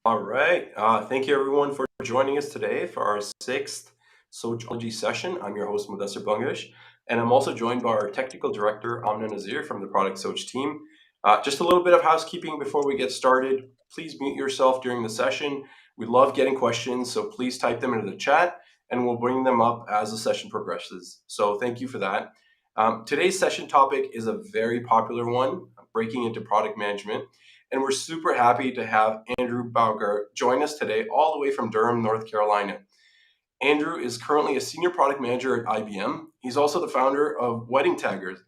All right. Thank you, everyone, for joining us today for our sixth Sochology session. I'm your host, Mudassir Bungish, and I'm also joined by our technical director, Amna Nazir from the Product Soch team. Just a little bit of housekeeping before we get started. Please mute yourself during the session. We love getting questions, so please type them into the chat, and we'll bring them up as the session progresses. So thank you for that. Today's session topic is a very popular one, breaking into product management. And we're super happy to have Andrew Bowker join us today, all the way from Durham, North Carolina. Andrew is currently a senior product manager at IBM. He's also the founder of Wedding Taggers,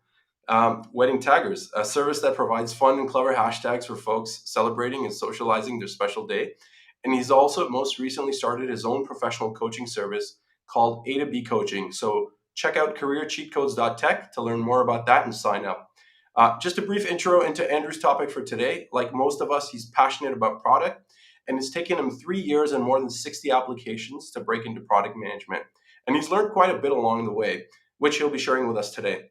a service that provides fun and clever hashtags for folks celebrating and socializing their special day. And he's also most recently started his own professional coaching service called A2B Coaching. So check out careercheatcodes.tech to learn more about that and sign up. Just a brief intro into Andrew's topic for today. Like most of us, he's passionate about product, and it's taken him 3 years and more than 60 applications to break into product management. And he's learned quite a bit along the way, which he'll be sharing with us today.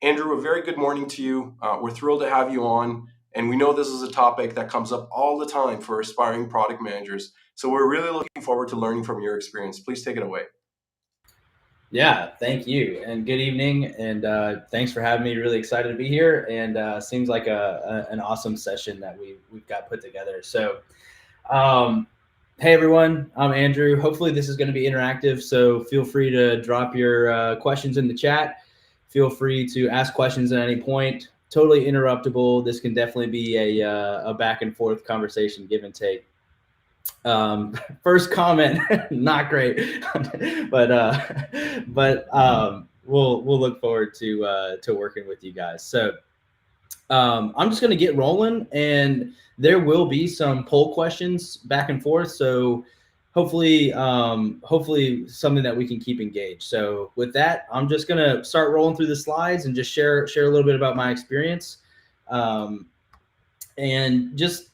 Andrew, a very good morning to you. We're thrilled to have you on, and we know this is a topic that comes up all the time for aspiring product managers. So we're really looking forward to learning from your experience. Please take it away. Yeah, thank you, and good evening, and thanks for having me. Really excited to be here, and seems like an awesome session that we've got put together. So, hey everyone, I'm Andrew. Hopefully this is going to be interactive, so feel free to drop your questions in the chat. Feel free to ask questions at any point. Totally interruptible. This can definitely be a back and forth conversation, give and take. First comment, not great, but we'll look forward to working with you guys. So I'm just going to get rolling, and there will be some poll questions back and forth. So hopefully something that we can keep engaged. So with that, I'm just going to start rolling through the slides and just share a little bit about my experience. And just,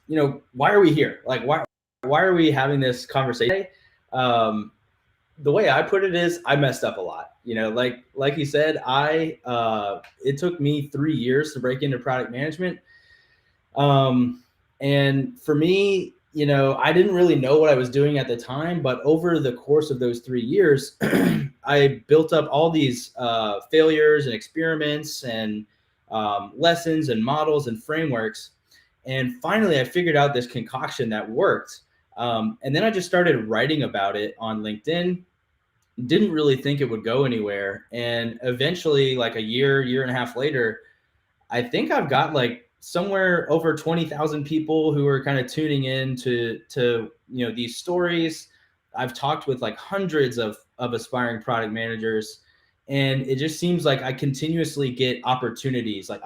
why are we here? Like, why are we having this conversation? The way I put it is I messed up a lot. Like you said, it took me 3 years to break into product management. And for me, I didn't really know what I was doing at the time, but over the course of those 3 years, I built up all these failures and experiments and lessons and models and frameworks. And finally, I figured out this concoction that worked. And then I just started writing about it on LinkedIn. Didn't really think it would go anywhere. And eventually, like a year and a half later, I think I've got like somewhere over 20,000 people who are kind of tuning in to these stories. I've talked with like hundreds of aspiring product managers. And it just seems like I continuously get opportunities like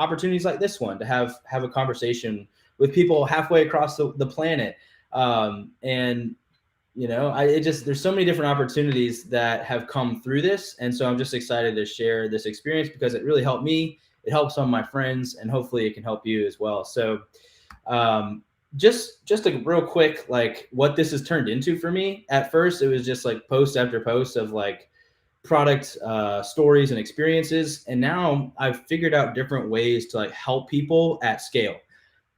this one, to have a conversation with people halfway across the planet. There's so many different opportunities that have come through this. And so I'm just excited to share this experience because it really helped me. It helps some of my friends, and hopefully it can help you as well. So, just a real quick, like what this has turned into for me. At first, it was just like post after post of like product stories and experiences. And now I've figured out different ways to like help people at scale.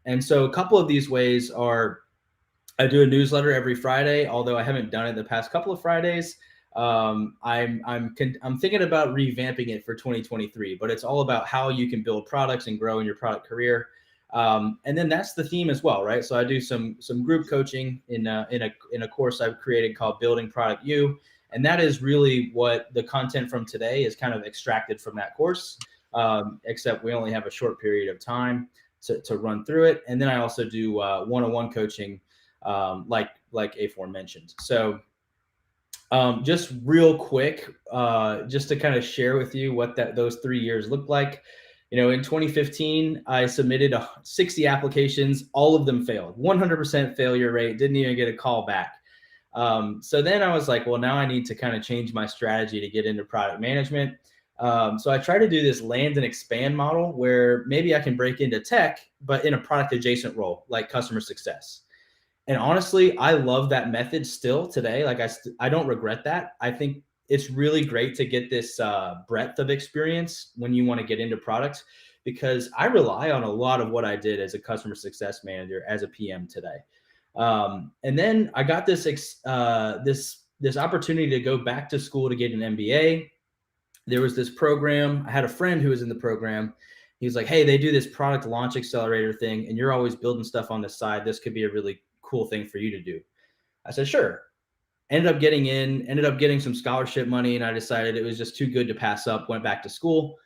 And so a couple of these ways are, I do a newsletter every Friday, although I haven't done it the past couple of Fridays. I'm thinking about revamping it for 2023, but it's all about how you can build products and grow in your product career. And then that's the theme as well, right? So I do some group coaching in a course I've created called Building Product-BYOP, and that is really what the content from today is kind of extracted from that course. Except we only have a short period of time to run through it. And then I also do one-on-one coaching, like aforementioned. So just real quick, just to kind of share with you what those 3 years looked like. In 2015, I submitted 60 applications. All of them failed, 100% failure rate, didn't even get a call back. So then I was like, well, now I need to kind of change my strategy to get into product management. So I try to do this land and expand model where maybe I can break into tech, but in a product adjacent role, like customer success. And honestly, I love that method still today. Like I don't regret that. I think it's really great to get this breadth of experience when you want to get into products, because I rely on a lot of what I did as a customer success manager, as a PM today. And then I got this opportunity to go back to school to get an MBA. There was this program. I had a friend who was in the program. He was like, hey, they do this product launch accelerator thing, and you're always building stuff on the side. This could be a really cool thing for you to do. I said, sure. Ended up getting some scholarship money, and I decided it was just too good to pass up. Went back to school.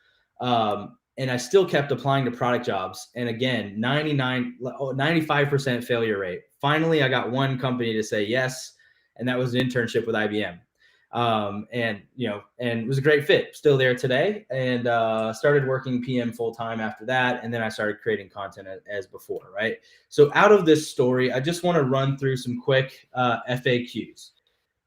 And I still kept applying to product jobs. And again, 95% failure rate. Finally, I got one company to say yes, and that was an internship with IBM. And it was a great fit. Still there today, and started working PM full time after that. And then I started creating content as before, right? So out of this story, I just want to run through some quick FAQs.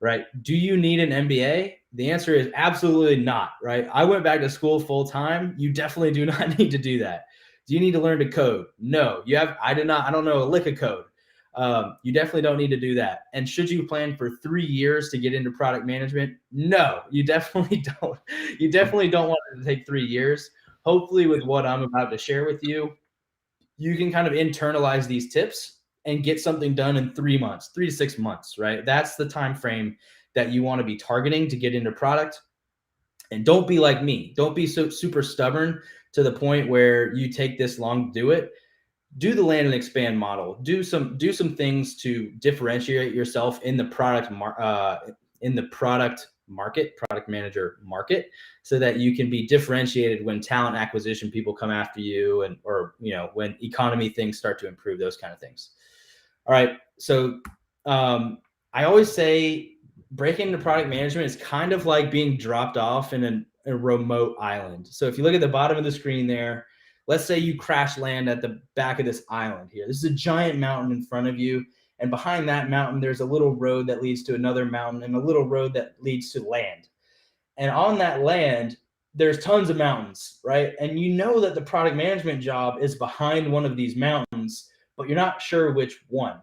Right? Do you need an MBA? The answer is absolutely not, right? I went back to school full time. You definitely do not need to do that. Do you need to learn to code? No, I don't know a lick of code. You definitely don't need to do that. And should you plan for 3 years to get into product management? No, you definitely don't. You definitely don't want it to take 3 years. Hopefully with what I'm about to share with you, you can kind of internalize these tips and get something done in 3 months, 3 to 6 months, right? That's the time frame that you want to be targeting to get into product. And don't be like me. Don't be so super stubborn to the point where you take this long to do it. Do the land and expand model. Do some things to differentiate yourself in the product product manager market, so that you can be differentiated when talent acquisition people come after you, or when economy things start to improve, those kind of things. All right. So I always say breaking into product management is kind of like being dropped off in a remote island. So if you look at the bottom of the screen there, let's say you crash land at the back of this island here. This is a giant mountain in front of you. And behind that mountain, there's a little road that leads to another mountain, and a little road that leads to land. And on that land, there's tons of mountains, right? And you know that the product management job is behind one of these mountains, but you're not sure which one.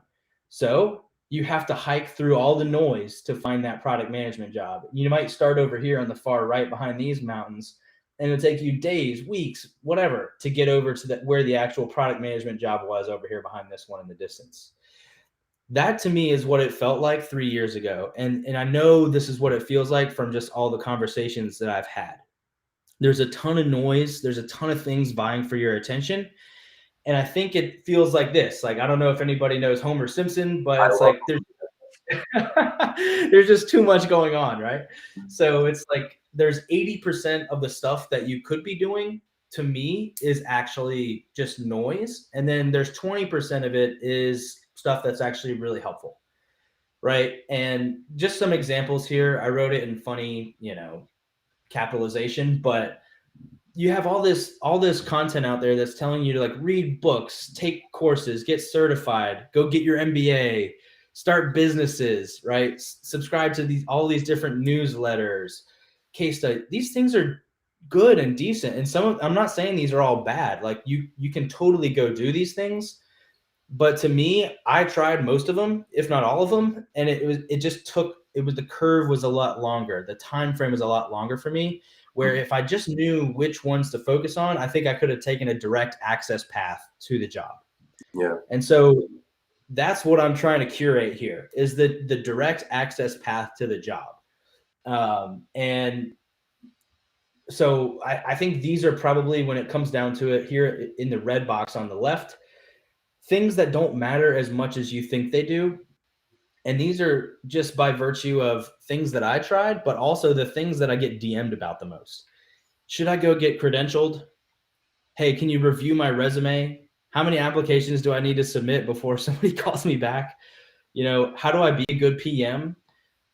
So you have to hike through all the noise to find that product management job. You might start over here on the far right behind these mountains, and it'll take you days, weeks, whatever, to get over to where the actual product management job was over here behind this one in the distance. That to me is what it felt like 3 years ago. And I know this is what it feels like from just all the conversations that I've had. There's a ton of noise. There's a ton of things vying for your attention. And I think it feels like this. Like, I don't know if anybody knows Homer Simpson, but it's like there's just too much going on, right? So it's like there's 80% of the stuff that you could be doing, to me, is actually just noise. And then there's 20% of it is stuff that's actually really helpful, right? And just some examples here. I wrote it in funny, capitalization, but you have all this content out there that's telling you to like read books, take courses, get certified, go get your MBA, start businesses, right? Subscribe to all these different newsletters, case study. These things are good and decent, and I'm not saying these are all bad. Like you can totally go do these things, but to me, I tried most of them, if not all of them, and the curve was a lot longer. The time frame was a lot longer for me, where if I just knew which ones to focus on, I think I could have taken a direct access path to the job. Yeah. And so that's what I'm trying to curate here, is the direct access path to the job. And so I think these are probably, when it comes down to it, here in the red box on the left, things that don't matter as much as you think they do. And these are just by virtue of things that I tried, but also the things that I get DM'd about the most. Should I go get credentialed? Hey, can you review my resume? How many applications do I need to submit before somebody calls me back? How do I be a good PM?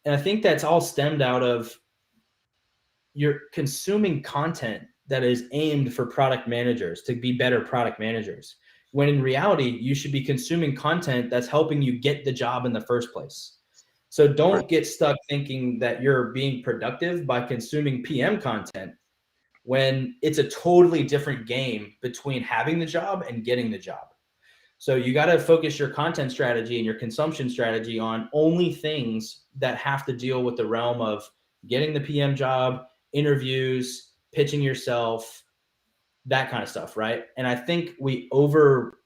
And I think that's all stemmed out of you're consuming content that is aimed for product managers to be better product managers, when in reality, you should be consuming content that's helping you get the job in the first place. So don't get stuck thinking that you're being productive by consuming PM content, when it's a totally different game between having the job and getting the job. So you got to focus your content strategy and your consumption strategy on only things that have to deal with the realm of getting the PM job, interviews, pitching yourself, that kind of stuff, right? And I think we over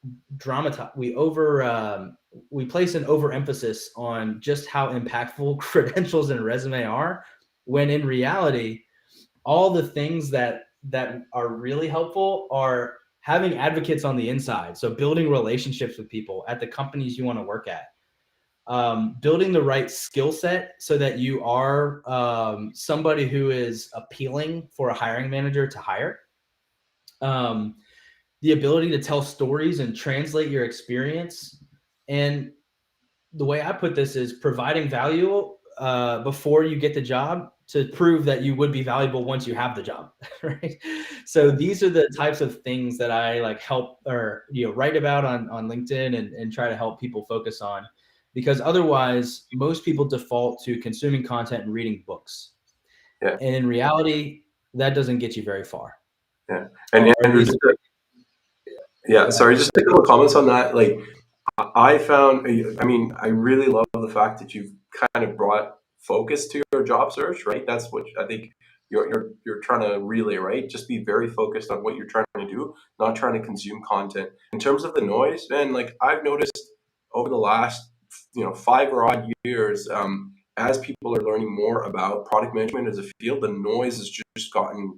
we place an overemphasis on just how impactful credentials and resume are, when in reality, all the things that are really helpful are having advocates on the inside. So building relationships with people at the companies you want to work at, building the right skill set so that you are somebody who is appealing for a hiring manager to hire. The ability to tell stories and translate your experience. And the way I put this is providing value before you get the job to prove that you would be valuable once you have the job, right? So these are the types of things that I like help or write about on LinkedIn and try to help people focus on, because otherwise most people default to consuming content and reading books. Yeah. And in reality, that doesn't get you very far. Yeah. And Andrew, sorry, just a couple of comments on that. Like, I found, I mean, I really love the fact that you've kind of brought focus to your job search, right? That's what I think you're trying to relay, right? Just be very focused on what you're trying to do, not trying to consume content. In terms of the noise, man, like I've noticed over the last 5 or odd years, as people are learning more about product management as a field, the noise has just gotten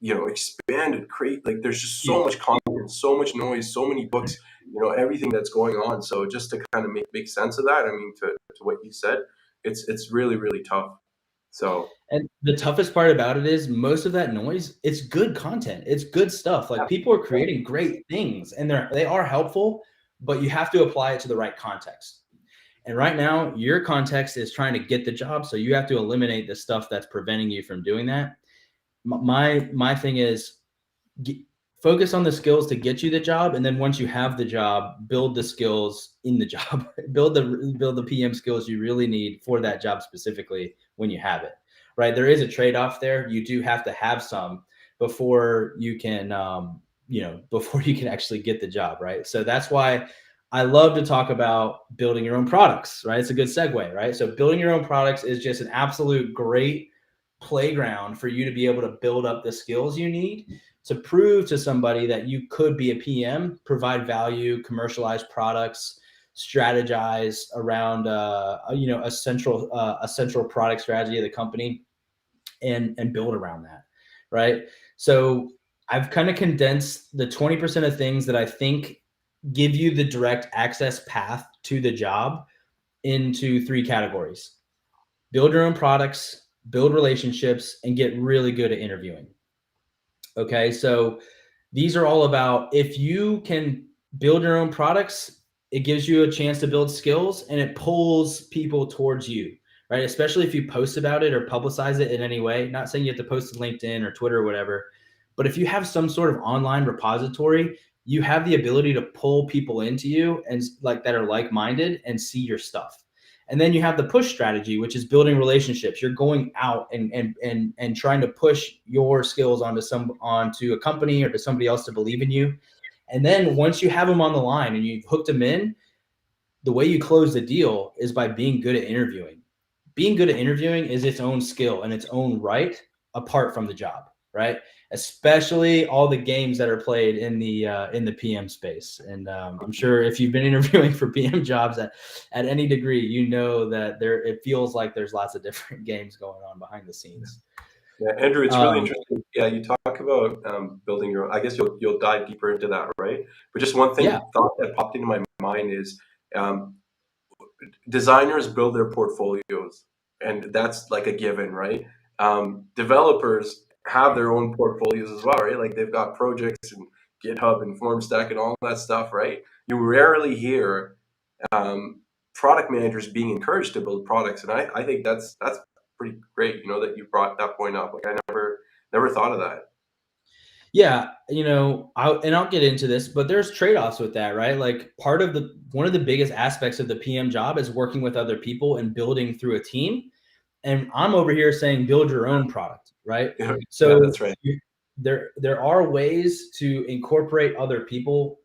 expanded. Like there's just so much content, so much noise, so many books, everything that's going on. So just to kind of make sense of that, I mean, to what you said, it's really, really tough. So, and the toughest part about it is most of that noise, it's good content. It's good stuff. Like people are creating great things and they are helpful, but you have to apply it to the right context. And right now your context is trying to get the job. So you have to eliminate the stuff that's preventing you from doing that. My thing is focus on the skills to get you the job. And then once you have the job, build the skills in the job, build the PM skills you really need for that job specifically when you have it, right? There is a trade-off there. You do have to have some before you can, before you can actually get the job, right? So that's why I love to talk about building your own products, right? It's a good segue, right? So building your own products is just an absolute great playground for you to be able to build up the skills you need to prove to somebody that you could be a PM, provide value, commercialize products, strategize around a central product strategy of the company, and build around that, right? So I've kind of condensed the 20% of things that I think give you the direct access path to the job into 3 categories: build your own products, build relationships, and get really good at interviewing. Okay, so these are all about, if you can build your own products, it gives you a chance to build skills and it pulls people towards you, right? Especially if you post about it or publicize it in any way. Not saying you have to post to LinkedIn or Twitter or whatever, but if you have some sort of online repository, you have the ability to pull people into you and like that are like-minded and see your stuff. And then you have the push strategy, which is building relationships. You're going out and trying to push your skills onto a company or to somebody else to believe in you. And then once you have them on the line and you've hooked them in, the way you close the deal is by being good at interviewing. Being good at interviewing is its own skill and its own right, apart from the job, right? Especially all the games that are played in the PM space. And I'm sure if you've been interviewing for PM jobs at any degree, you know that it feels like there's lots of different games going on behind the scenes. Yeah, Andrew, it's really interesting. Yeah, you talk about building your own. I guess you'll dive deeper into that, right? But just one thought that popped into my mind is designers build their portfolios, and that's like a given, right? Developers have their own portfolios as well, right? Like they've got projects and GitHub and FormStack and all that stuff, right? You rarely hear product managers being encouraged to build products, and I think that's pretty great. That you brought that point up. Like I never thought of that. Yeah, I'll get into this, but there's trade-offs with that, right? Like one of the biggest aspects of the PM job is working with other people and building through a team. And I'm over here saying build your own product, right? Yeah, So that's right. There are ways to incorporate other people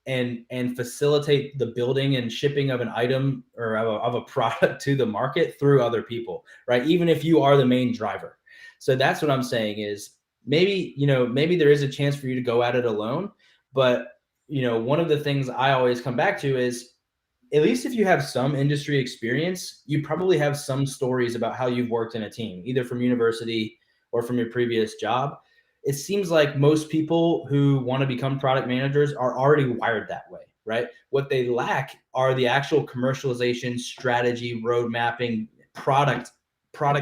and facilitate the building and shipping of an item or of a product to the market through other people, right? Even if you are the main driver. So that's what I'm saying is maybe there is a chance for you to go at it alone. But, one of the things I always come back to is at least if you have some industry experience, you probably have some stories about how you've worked in a team, either from university or from your previous job. It seems like most people who want to become product managers are already wired that way, right? What they lack are the actual commercialization, strategy, road mapping, product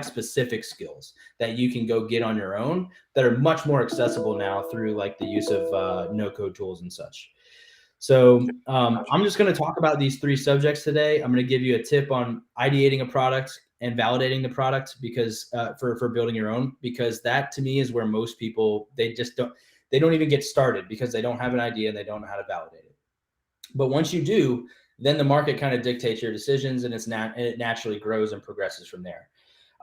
specific skills that you can go get on your own that are much more accessible now through like the use of no code tools and such. So I'm just going to talk about these three subjects today. I'm going to give you a tip on ideating a product and validating the product because for building your own, because that to me is where most people, they don't even get started because they don't have an idea and they don't know how to validate it. But once you do, then the market kind of dictates your decisions and it naturally grows and progresses from there.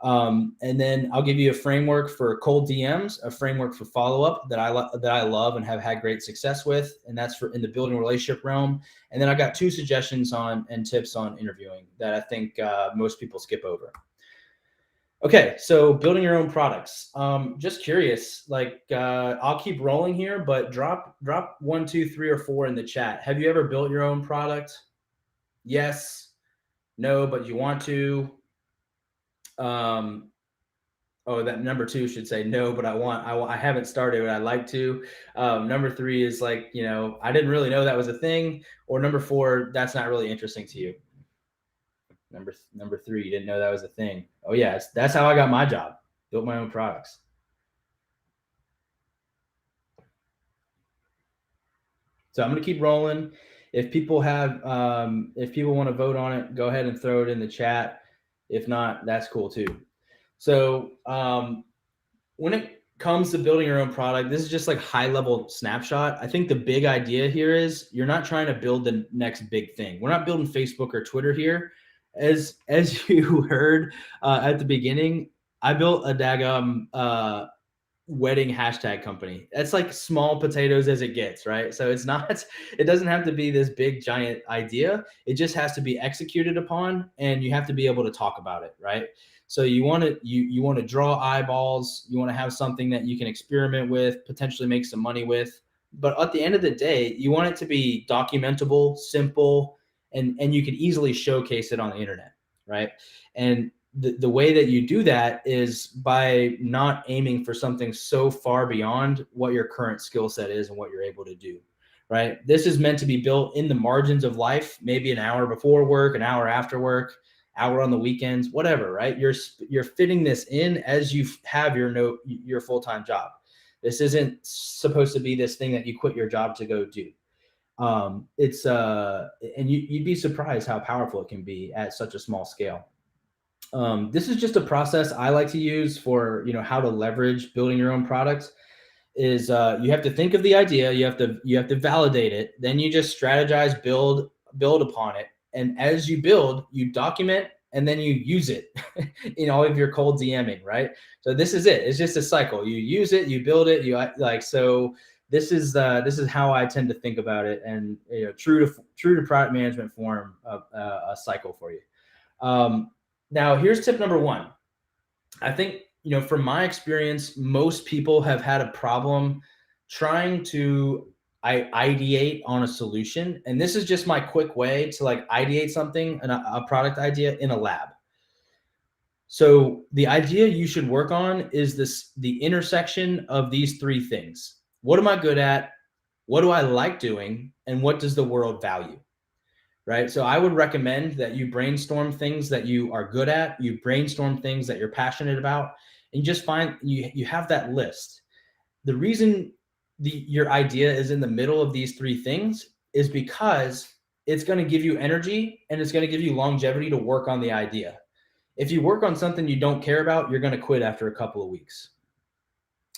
And then I'll give you a framework for cold DMs, a framework for follow-up that I love and have had great success with. And that's for in the building relationship realm. And then I got 2 suggestions on and tips on interviewing that I think most people skip over. Okay, so building your own products. Just curious, like I'll keep rolling here, but drop 1, 2, 3, or 4 in the chat. Have you ever built your own product? Yes, no, but you want to. That number 2 should say no, but I haven't started, but I'd like to. Number 3 is like, I didn't really know that was a thing. Or number 4, that's not really interesting to you. Number 3, you didn't know that was a thing. Oh yeah, that's how I got my job. Built my own products. So I'm going to keep rolling. If people want to vote on it, go ahead and throw it in the chat. If not, that's cool too. So when it comes to building your own product, this is just like high level snapshot. I think the big idea here is you're not trying to build the next big thing. We're not building Facebook or Twitter here. As you heard at the beginning, I built a daggum wedding hashtag company. That's like small potatoes as it gets, right? So it doesn't have to be this big giant idea. It just has to be executed upon and you have to be able to talk about it, right? So you want to draw eyeballs, you want to have something that you can experiment with, potentially make some money with. But at the end of the day, you want it to be documentable, simple, and you can easily showcase it on the internet, right? And the way that you do that is by not aiming for something so far beyond what your current skill set is and what you're able to do, right? This is meant to be built in the margins of life, maybe an hour before work, an hour after work, hour on the weekends, whatever, right? You're fitting this in as you have your full-time job. This isn't supposed to be this thing that you quit your job to go do. And you'd be surprised how powerful it can be at such a small scale. This is just a process I like to use for, how to leverage building your own products. Is you have to think of the idea, you have to validate it, then you just strategize, build upon it, and as you build, you document, and then you use it in all of your cold DMing, right? So this is it. It's just a cycle. You use it, you build it, so. This is how I tend to think about it, and true to product management form a cycle for you. Now here's tip number 1. I think from my experience, most people have had a problem trying to ideate on a solution, and this is just my quick way to like ideate something, a product idea in a lab. So the idea you should work on is the intersection of these 3 things. What am I good at? What do I like doing? And what does the world value? Right? So I would recommend that you brainstorm things that you are good at, you brainstorm things that you're passionate about, and just find you have that list. The reason your idea is in the middle of these 3 things is because it's going to give you energy and it's going to give you longevity to work on the idea. If you work on something you don't care about, you're going to quit after a couple of weeks.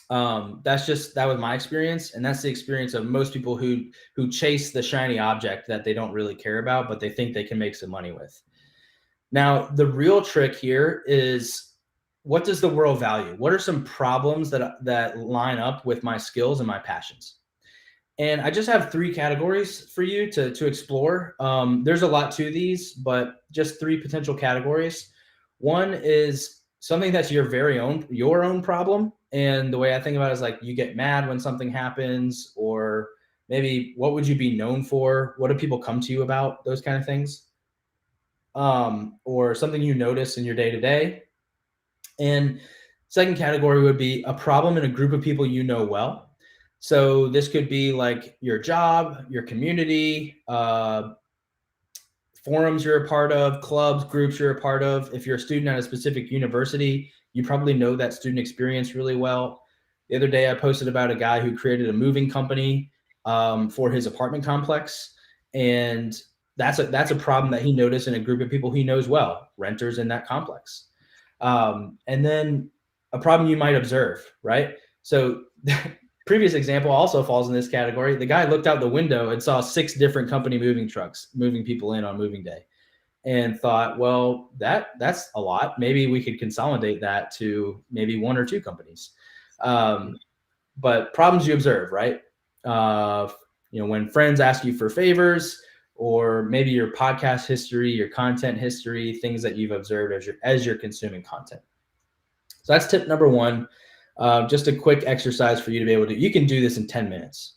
That was my experience, and that's the experience of most people who chase the shiny object that they don't really care about, but they think they can make some money with. Now, the real trick here is, what does the world value? What are some problems that line up with my skills and my passions? And I just have 3 categories for you to explore. There's a lot to these, but just 3 potential categories. One is something that's your own problem. And the way I think about it is like, you get mad when something happens, or maybe what would you be known for? What do people come to you about? Those kind of things. or something you notice in your day to day. And second category would be a problem in a group of people you know well. So this could be like your job, your community, forums you're a part of, clubs, groups you're a part of. If you're a student at a specific university, you probably know that student experience really well. The other day I posted about a guy who created a moving company for his apartment complex. And that's a problem that he noticed in a group of people he knows well, renters in that complex. And then a problem you might observe, right? So previous example also falls in this category. The guy looked out the window and saw 6 different company moving trucks moving people in on moving day, and thought, well, that's a lot. Maybe we could consolidate that to maybe 1 or 2 companies. But problems you observe, right? When friends ask you for favors, or maybe your podcast history, your content history, things that you've observed as you're consuming content. So that's tip number 1. Just a quick exercise for you to be able to, you can do this in 10 minutes.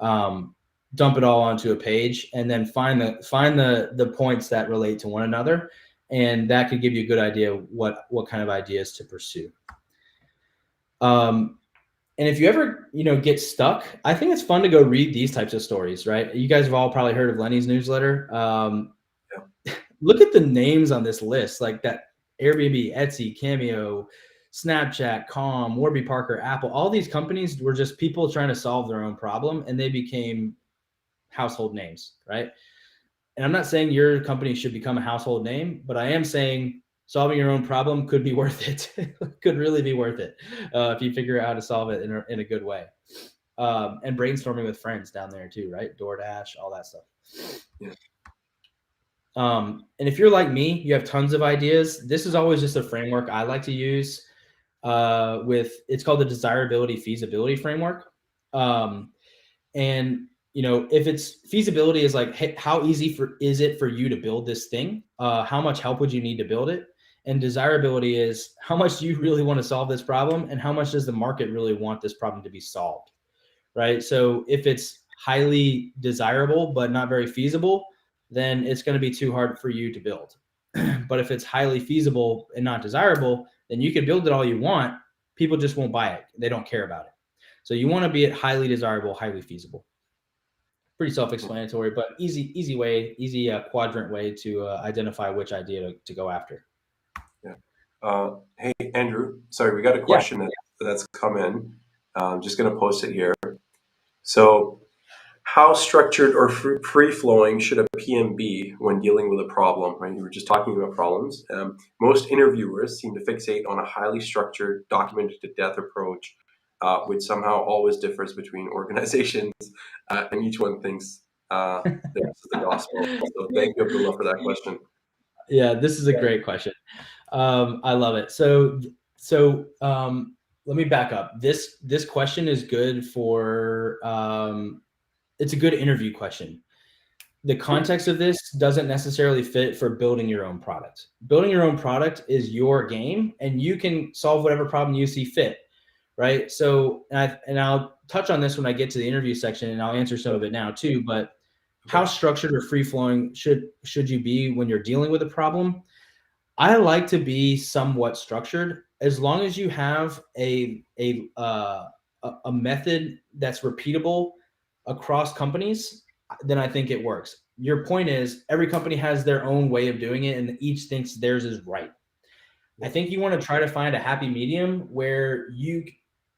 Dump it all onto a page and then find the points that relate to one another. And that could give you a good idea of what kind of ideas to pursue. And if you ever, get stuck, I think it's fun to go read these types of stories, right? You guys have all probably heard of Lenny's newsletter. Look at the names on this list, like that Airbnb, Etsy, Cameo, Snapchat, Calm, Warby Parker, Apple. All these companies were just people trying to solve their own problem, and they became household names, right? And I'm not saying your company should become a household name, but I am saying solving your own problem could be worth it. Could really be worth it if you figure out how to solve it in a good way. And brainstorming with friends down there too, right? DoorDash, all that stuff. Yeah. And if you're like me, you have tons of ideas. This is always just a framework I like to use. It's called the desirability feasibility framework. And if it's feasibility is like, hey, how easy is it for you to build this thing? How much help would you need to build it? And desirability is how much do you really want to solve this problem, and how much does the market really want this problem to be solved, right? So if it's highly desirable but not very feasible, then it's going to be too hard for you to build. But if it's highly feasible and not desirable, then you can build it all you want. People just won't buy it. They don't care about it. So you want to be at highly desirable, highly feasible. Pretty self-explanatory, but easy quadrant way to identify which idea to go after. Yeah. Hey, Andrew, sorry, we got a question that's come in. I'm just going to post it here. So how structured or free-flowing should a PM be when dealing with a problem? Right? You were just talking about problems. Most interviewers seem to fixate on a highly structured, documented-to-death approach, which somehow always differs between organizations, and each one thinks this is the gospel. So thank you, Abdullah, for that question. Yeah, this is a great question. I love it. So let me back up. This question is good for it's a good interview question. The context of this doesn't necessarily fit for building your own product. Building your own product is your game, and you can solve whatever problem you see fit, right? So, and I'll touch on this when I get to the interview section, and I'll answer some of it now too. But how structured or free flowing should you be when you're dealing with a problem? I like to be somewhat structured, as long as you have a method that's repeatable across companies, then I think it works. Your point is every company has their own way of doing it, and each thinks theirs is right. I think you want to try to find a happy medium where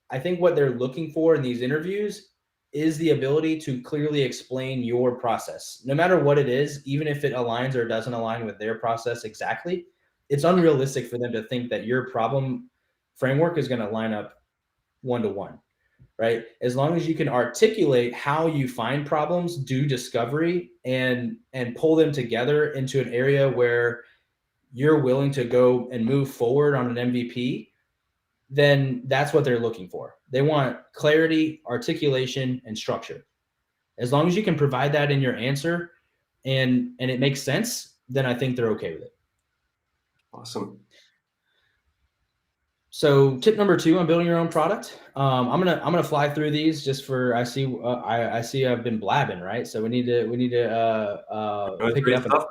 I think what they're looking for in these interviews is the ability to clearly explain your process, no matter what it is, even if it aligns or doesn't align with their process exactly. It's unrealistic for them to think that your problem framework is going to line up 1-to-1. Right? As long as you can articulate how you find problems, do discovery, and pull them together into an area where you're willing to go and move forward on an MVP, then that's what they're looking for. They want clarity, articulation, and structure. As long as you can provide that in your answer and it makes sense, then I think they're okay with it. Awesome. So tip number 2 on building your own product. I'm gonna fly through these just for I see I've been blabbing, right? So we need to pick it up.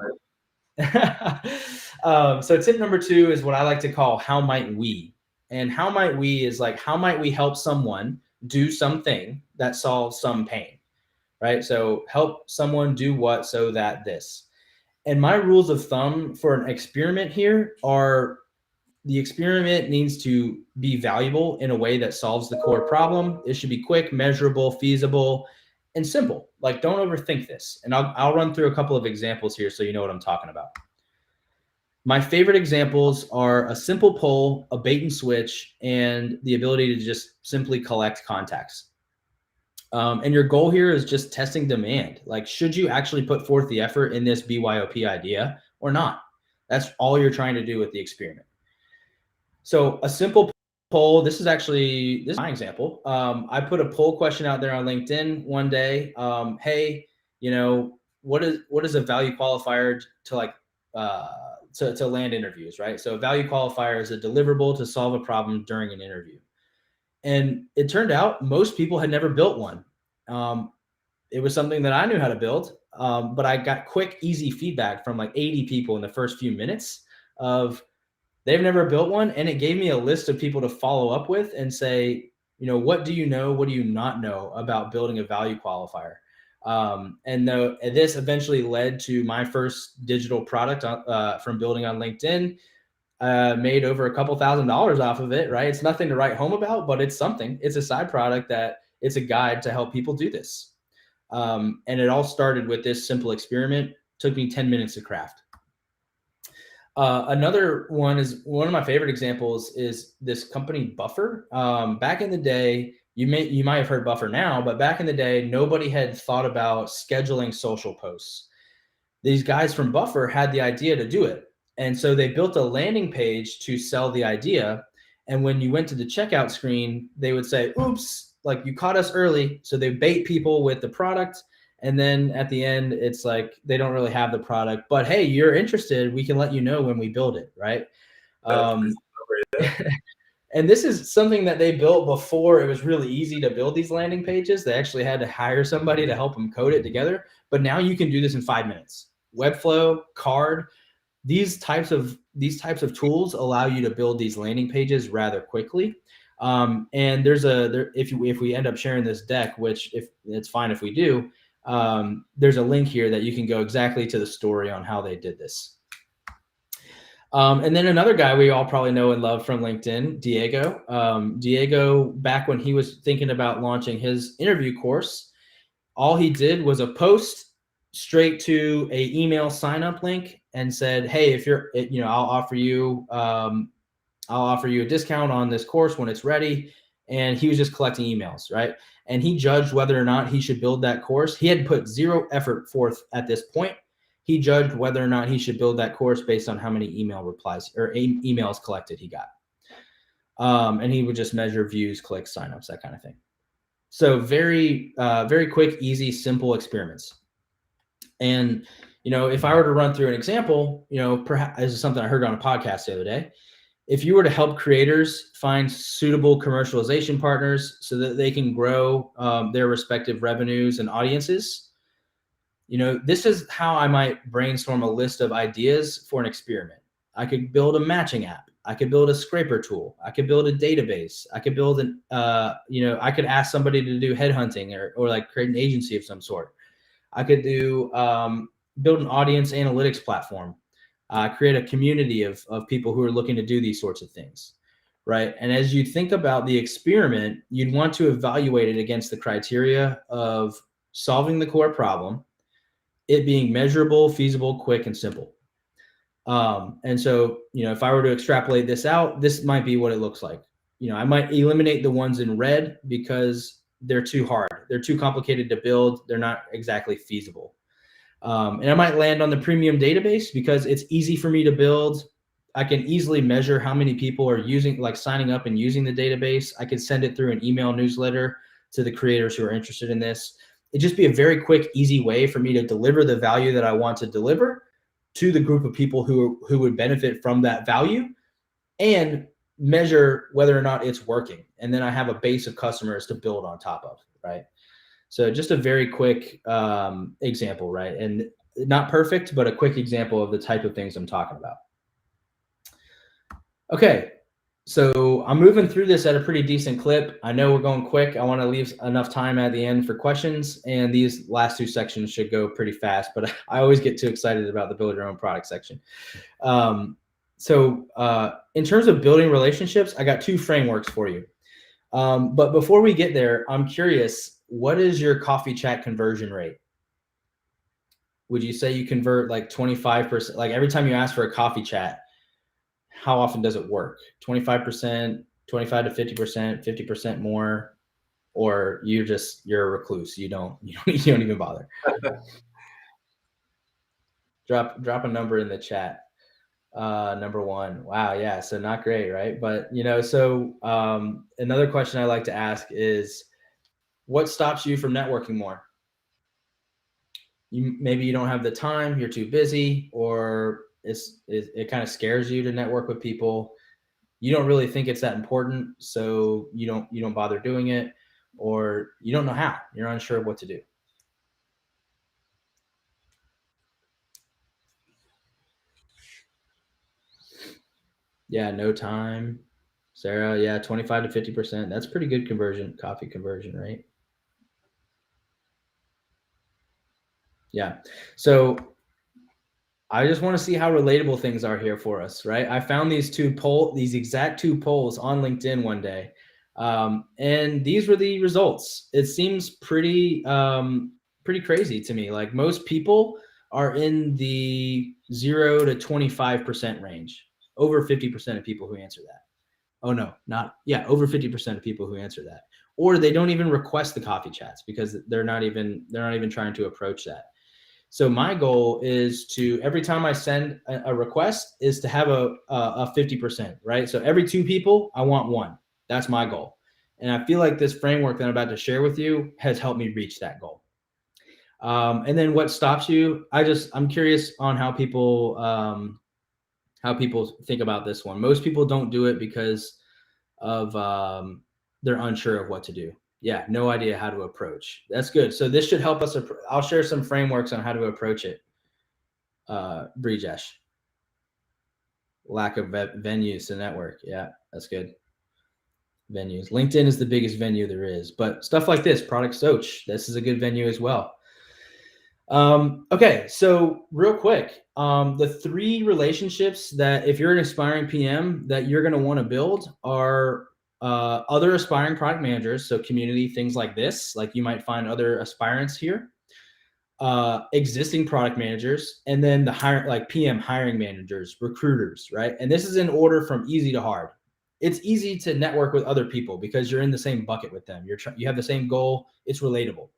So tip number 2 is what I like to call how might we. And how might we is like, how might we help someone do something that solves some pain, right? So help someone do what so that this. And my rules of thumb for an experiment here are the experiment needs to be valuable in a way that solves the core problem. It should be quick, measurable, feasible, and simple. Like, don't overthink this. And I'll run through a couple of examples here so you know what I'm talking about. My favorite examples are a simple poll, a bait and switch, and the ability to just simply collect contacts. And your goal here is just testing demand. Like, should you actually put forth the effort in this BYOP idea or not? That's all you're trying to do with the experiment. So a simple poll, this is my example. I put a poll question out there on LinkedIn one day. Hey, what is a value qualifier to like, to land interviews, right? So a value qualifier is a deliverable to solve a problem during an interview. And it turned out most people had never built one. It was something that I knew how to build, but I got quick, easy feedback from like 80 people in the first few minutes of they've never built one. And it gave me a list of people to follow up with and say, what do you know? What do you not know about building a value qualifier? And this eventually led to my first digital product from building on LinkedIn. Made over a couple $1,000s off of it, right? It's nothing to write home about, but it's something. It's a side product that it's a guide to help people do this. And it all started with this simple experiment. Took me 10 minutes to craft. Another one is one of my favorite examples is this company Buffer. Back in the day, you might have heard Buffer now, but back in the day, nobody had thought about scheduling social posts. These guys from Buffer had the idea to do it. And so they built a landing page to sell the idea. And when you went to the checkout screen, they would say, oops, like you caught us early. So they bait people with the product. And then at the end, it's like they don't really have the product, but hey, you're interested. We can let you know when we build it, right? And this is something that they built before it was really easy to build these landing pages. They actually had to hire somebody to help them code it together. But now you can do this in 5 minutes. Webflow, Card, these types of tools allow you to build these landing pages rather quickly. And if we end up sharing this deck, which if it's fine if we do, there's a link here that you can go exactly to the story on how they did this. And then another guy we all probably know and love from LinkedIn, Diego. Diego, back when he was thinking about launching his interview course, all he did was a post straight to a email sign-up link and said, hey, if you're, I'll offer you a discount on this course when it's ready. And he was just collecting emails, right? And he judged whether or not he should build that course. He had put zero effort forth at this point. He judged whether or not he should build that course based on how many email replies or emails collected he got. And he would just measure views, clicks, signups, that kind of thing. So very, very quick, easy, simple experiments. And, if I were to run through an example, perhaps this is something I heard on a podcast the other day. If you were to help creators find suitable commercialization partners so that they can grow their respective revenues and audiences, this is how I might brainstorm a list of ideas for an experiment. I could build a matching app. I could build a scraper tool. I could build a database. I could build I could ask somebody to do headhunting or like create an agency of some sort. I could do build an audience analytics platform. Create a community of people who are looking to do these sorts of things, right? And as you think about the experiment, you'd want to evaluate it against the criteria of solving the core problem, it being measurable, feasible, quick, and simple. And so, if I were to extrapolate this out, this might be what it looks like. I might eliminate the ones in red because they're too hard. They're too complicated to build. They're not exactly feasible. And I might land on the premium database because it's easy for me to build. I can easily measure how many people are signing up and using the database. I can send it through an email newsletter to the creators who are interested in this. It'd just be a very quick, easy way for me to deliver the value that I want to deliver to the group of people who would benefit from that value and measure whether or not it's working. And then I have a base of customers to build on top of, right? So just a very quick example, right? And not perfect, but a quick example of the type of things I'm talking about. Okay, so I'm moving through this at a pretty decent clip. I know we're going quick. I want to leave enough time at the end for questions, and these last two sections should go pretty fast, but I always get too excited about the build your own product section. In terms of building relationships, I got two frameworks for you. But before we get there, I'm curious, what is your coffee chat conversion rate? Would you say you convert like 25%? Like every time you ask for a coffee chat, how often does it work? 25%, 25 to 50%, 50% more, or you're a recluse. You don't even bother. Drop a number in the chat. Number one. Wow. Yeah. So not great, right? But another question I like to ask is, what stops you from networking more? Maybe you don't have the time, you're too busy, or it kind of scares you to network with people. You don't really think it's that important, so you don't bother doing it, or you don't know how. You're unsure of what to do. Yeah, no time. Sarah, yeah, 25 to 50%. That's pretty good coffee conversion, right? Yeah. So I just want to see how relatable things are here for us, right? I found these exact two polls on LinkedIn one day. And these were the results. It seems pretty crazy to me. Like most people are in the 0 to 25% range. Over 50% of people who answer that. Oh no, over 50% of people who answer that. Or they don't even request the coffee chats because they're not even trying to approach that. So my goal is to, every time I send a request, is to have a 50%, right? So every two people, I want one. That's my goal. And I feel like this framework that I'm about to share with you has helped me reach that goal. And then what stops you? I'm curious on how people think about this one. Most people don't do it because of they're unsure of what to do. Yeah, no idea how to approach. That's good. So this should help us. I'll share some frameworks on how to approach it. Brijesh. Lack of venues to network. Yeah, that's good. Venues. LinkedIn is the biggest venue there is, but stuff like this, Product Soch, this is a good venue as well. Okay, so real quick, the three relationships that if you're an aspiring PM that you're going to want to build are other aspiring product managers, so community, things like this, like you might find other aspirants here, existing product managers, and then the PM hiring managers, recruiters, right? And this is in order from easy to hard. It's easy to network with other people because you're in the same bucket with them. You have the same goal. It's relatable.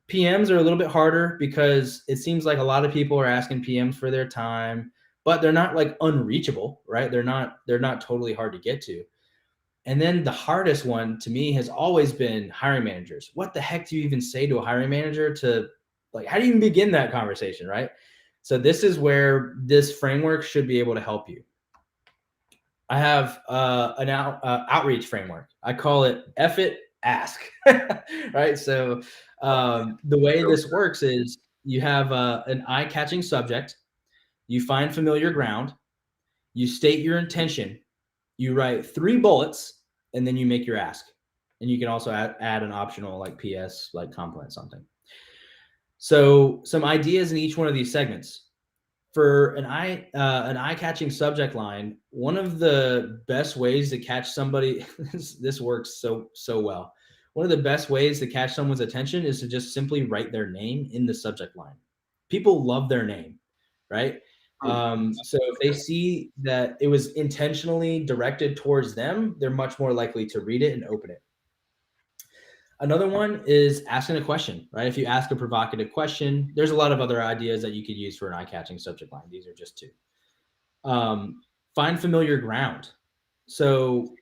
PMs are a little bit harder because it seems like a lot of people are asking PMs for their time, but they're not like unreachable, right? They're not totally hard to get to. And then the hardest one to me has always been hiring managers. What the heck do you even say to a hiring manager how do you even begin that conversation, right? So this is where this framework should be able to help you. I have an outreach framework. I call it F it, ask, right? So the way this works is you have an eye-catching subject, you find familiar ground, you state your intention, you write 3 bullets, and then you make your ask. And you can also add an optional like PS, like complement something. So some ideas in each one of these segments. For an eye-catching subject line, one of the best ways to catch somebody, this works so well. One of the best ways to catch someone's attention is to just simply write their name in the subject line. People love their name, right? So if they see that it was intentionally directed towards them, they're much more likely to read it and open it. Another one is asking a question, right? If you ask a provocative question, there's a lot of other ideas that you could use for an eye-catching subject line. These are just 2. Find familiar ground. So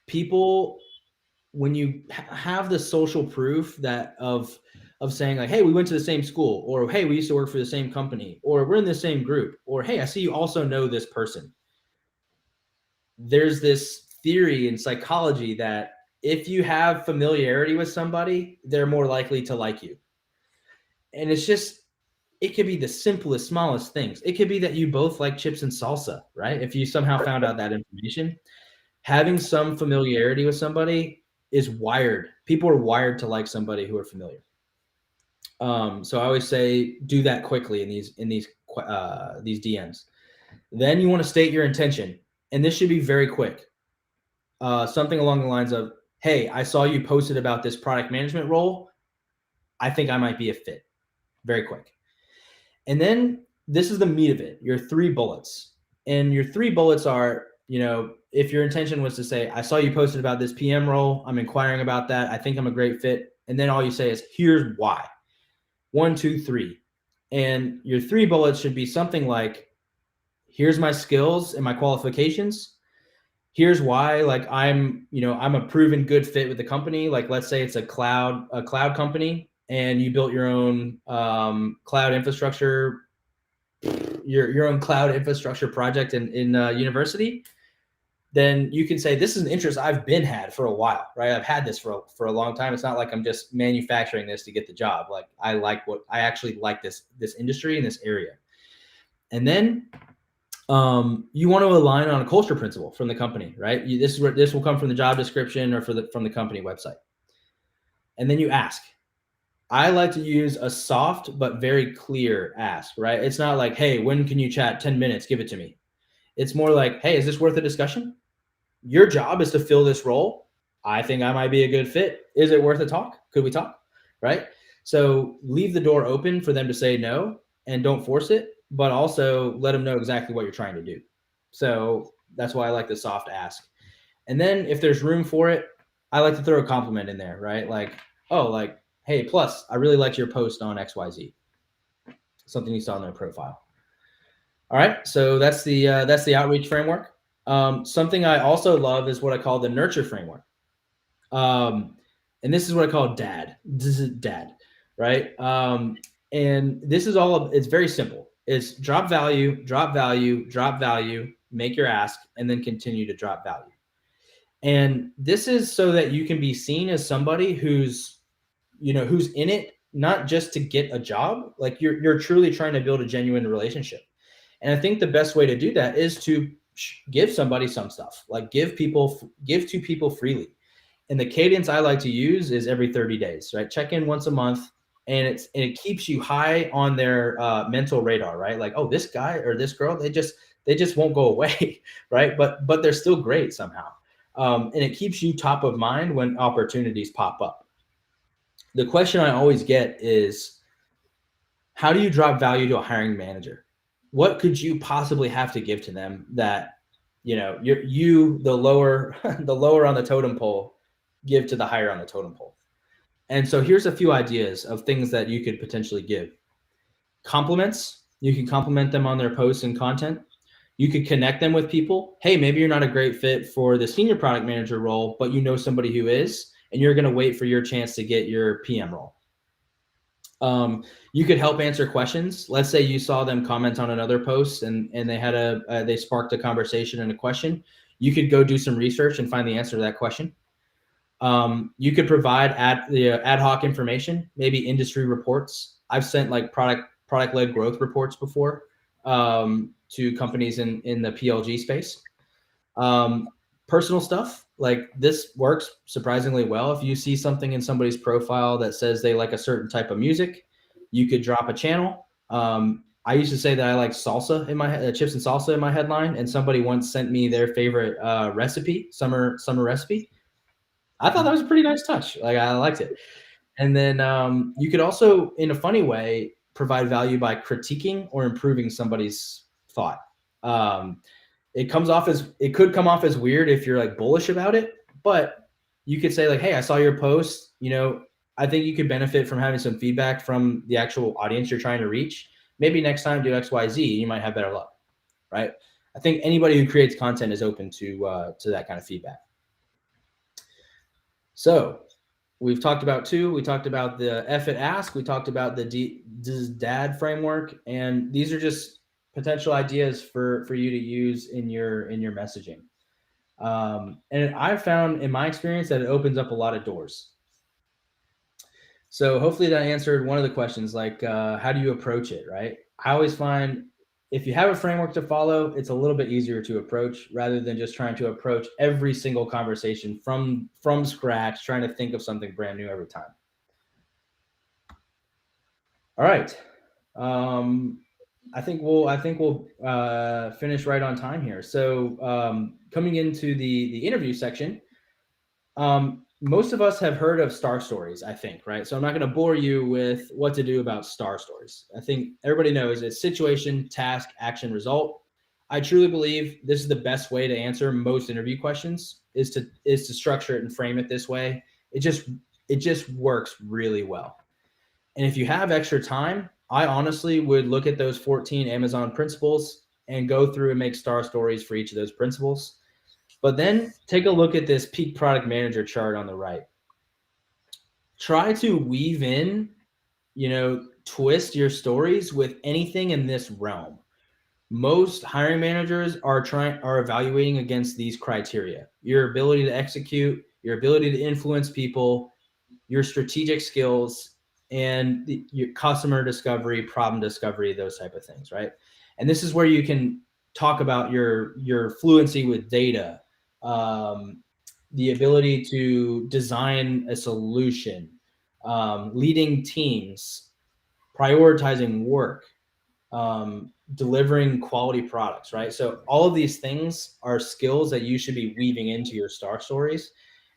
people, when you have the social proof that of saying like, hey, we went to the same school, or hey, we used to work for the same company, or we're in the same group, or hey, I see you also know this person. There's this theory in psychology that if you have familiarity with somebody, they're more likely to like you. And it's It could be the simplest, smallest things. It could be that you both like chips and salsa, right? If you somehow found out that information, having some familiarity with somebody is wired. People are wired to like somebody who are familiar. So I always say do that quickly in these DMs. Then you want to state your intention, and this should be very quick. Something along the lines of, "Hey, I saw you posted about this product management role. I think I might be a fit." Very quick. And then this is the meat of it, your 3 bullets. And your 3 bullets are, if your intention was to say, "I saw you posted about this PM role. I'm inquiring about that. I think I'm a great fit." And then all you say is, "Here's why." 1, 2, 3. And your 3 bullets should be something like, "Here's my skills and my qualifications. Here's why, like I'm a proven good fit with the company." Like, let's say it's a cloud company and you built your own cloud infrastructure, your own cloud infrastructure project in university. Then you can say, "This is an interest I've been had for a while, right? I've had this for a long time. It's not like I'm just manufacturing this to get the job. Like I actually like this industry in this area." And then you want to align on a culture principle from the company, right? This will come from the job description or from the company website. And then you ask. I like to use a soft but very clear ask, right? It's not like, "Hey, when can you chat? 10 minutes, give it to me." It's more like, "Hey, is this worth a discussion? Your job is to fill this role. I think I might be a good fit. Is it worth a talk? Could we talk?" Right? So leave the door open for them to say no, and don't force it, but also let them know exactly what you're trying to do. So that's why I like the soft ask. And then if there's room for it, I like to throw a compliment in there, right? Like, "Oh, like, hey, plus I really liked your post on XYZ." Something you saw in their profile. All right. So that's the outreach framework. Something I also love is what I call the nurture framework. And this is what I call DAD. This is DAD, right? And this is it's very simple. It's drop value, drop value, drop value, make your ask, and then continue to drop value. And this is so that you can be seen as somebody who's in it, not just to get a job. Like you're truly trying to build a genuine relationship. And I think the best way to do that is to give somebody some stuff, like give to people freely. And the cadence I like to use is every 30 days, right? Check in once a month, and it keeps you high on their mental radar, right? Like, "Oh, this guy or this girl, they just won't go away," right? But they're still great somehow. And it keeps you top of mind when opportunities pop up. The question I always get is, how do you drop value to a hiring manager? What could you possibly have to give to them that, the lower the lower on the totem pole give to the higher on the totem pole? And so here's a few ideas of things that you could potentially give. Compliments. You can compliment them on their posts and content. You could connect them with people. "Hey, maybe you're not a great fit for the senior product manager role, but you know somebody who is, and you're going to wait for your chance to get your PM role." You could help answer questions. Let's say you saw them comment on another post and they had they sparked a conversation and a question. You could go do some research and find the answer to that question. You could provide ad hoc information, maybe industry reports. I've sent like product-led growth reports before to companies in the PLG space. Personal stuff, like this works surprisingly well. If you see something in somebody's profile that says they like a certain type of music, you could drop a channel. I used to say that I like salsa in my chips and salsa in my headline, and somebody once sent me their favorite recipe, summer recipe. I thought that was a pretty nice touch. Like I liked it. And then you could also, in a funny way, provide value by critiquing or improving somebody's thought. It could come off as weird if you're like bullish about it, but you could say like, "Hey, I saw your post. I think you could benefit from having some feedback from the actual audience you're trying to reach. Maybe next time do XYZ, you might have better luck." Right? I think anybody who creates content is open to that kind of feedback. So we've talked about 2. We talked about the F it ask. We talked about the DAD framework, and these are just potential ideas for you to use in your messaging. And I've found in my experience that it opens up a lot of doors. So hopefully that answered one of the questions, like how do you approach it, right? I always find if you have a framework to follow, it's a little bit easier to approach rather than just trying to approach every single conversation from scratch, trying to think of something brand new every time. All right. I think we'll finish right on time here. So coming into the interview section, most of us have heard of star stories, I think, right? So I'm not going to bore you with what to do about star stories. I think everybody knows it's situation, task, action, result. I truly believe this is the best way to answer most interview questions is to structure it and frame it this way. It just works really well. And if you have extra time, I honestly would look at those 14 Amazon principles and go through and make star stories for each of those principles. But then take a look at this peak product manager chart on the right. Try to weave in, twist your stories with anything in this realm. Most hiring managers are evaluating against these criteria: your ability to execute, your ability to influence people, your strategic skills, and your customer discovery, problem discovery, those type of things, right? And this is where you can talk about your fluency with data, the ability to design a solution, leading teams, prioritizing work, delivering quality products, right? So all of these things are skills that you should be weaving into your star stories.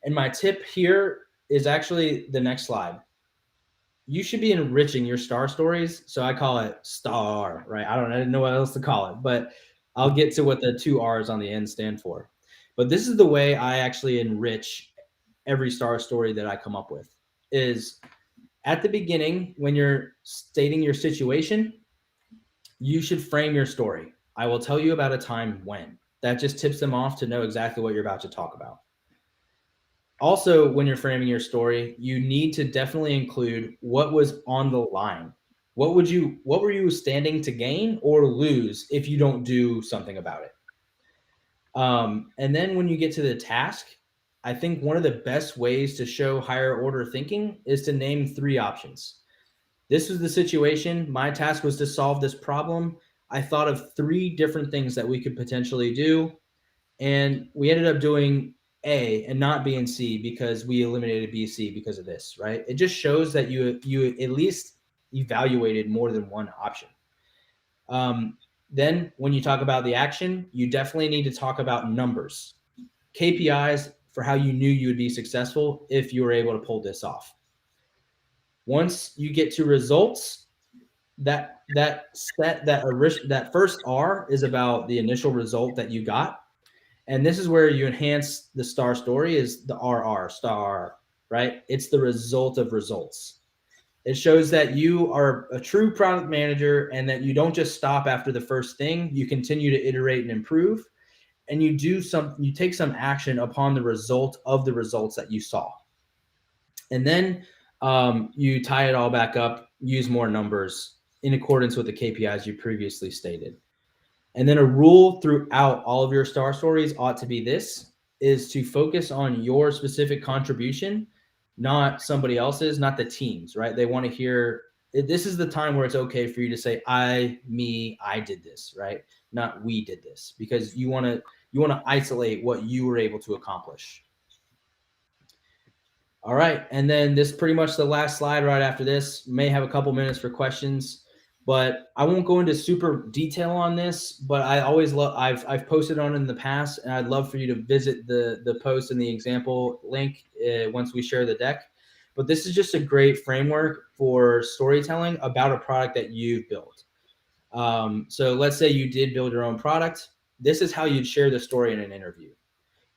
And my tip here is actually the next slide. You should be enriching your star stories. So I call it star, right? I didn't know what else to call it, but I'll get to what the 2 R's on the end stand for. But this is the way I actually enrich every star story that I come up with is at the beginning, when you're stating your situation, you should frame your story. I will tell you about a time when. That just tips them off to know exactly what you're about to talk about. Also, when you're framing your story, you need to definitely include what was on the line. What were you standing to gain or lose if you don't do something about it? And then when you get to the task, I think one of the best ways to show higher order thinking is to name 3 options. This was the situation. My task was to solve this problem. I thought of 3 different things that we could potentially do. And we ended up doing A and not B and C because we eliminated B, C because of this, right? It just shows that you at least evaluated more than one option. Then when you talk about the action, you definitely need to talk about numbers, KPIs for how you knew you would be successful if you were able to pull this off. Once you get to results, that first R is about the initial result that you got. And this is where you enhance the star story is the RR star, right? It's the result of results. It shows that you are a true product manager and that you don't just stop after the first thing. You continue to iterate and improve, and you take some action upon the result of the results that you saw. And then you tie it all back up, use more numbers in accordance with the KPIs you previously stated. And then a rule throughout all of your star stories ought to be this, is to focus on your specific contribution, not somebody else's, not the team's, right? They want to hear, this is the time where it's okay for you to say, I did this, right? Not we did this, because you want to isolate what you were able to accomplish. All right. And then this pretty much the last slide right after this. May have a couple minutes for questions, but I won't go into super detail on this, but I always love, I've posted on it in the past, and I'd love for you to visit the post and the example link once we share the deck. But this is just a great framework for storytelling about a product that you've built. So let's say you did build your own product. This is how you'd share the story in an interview.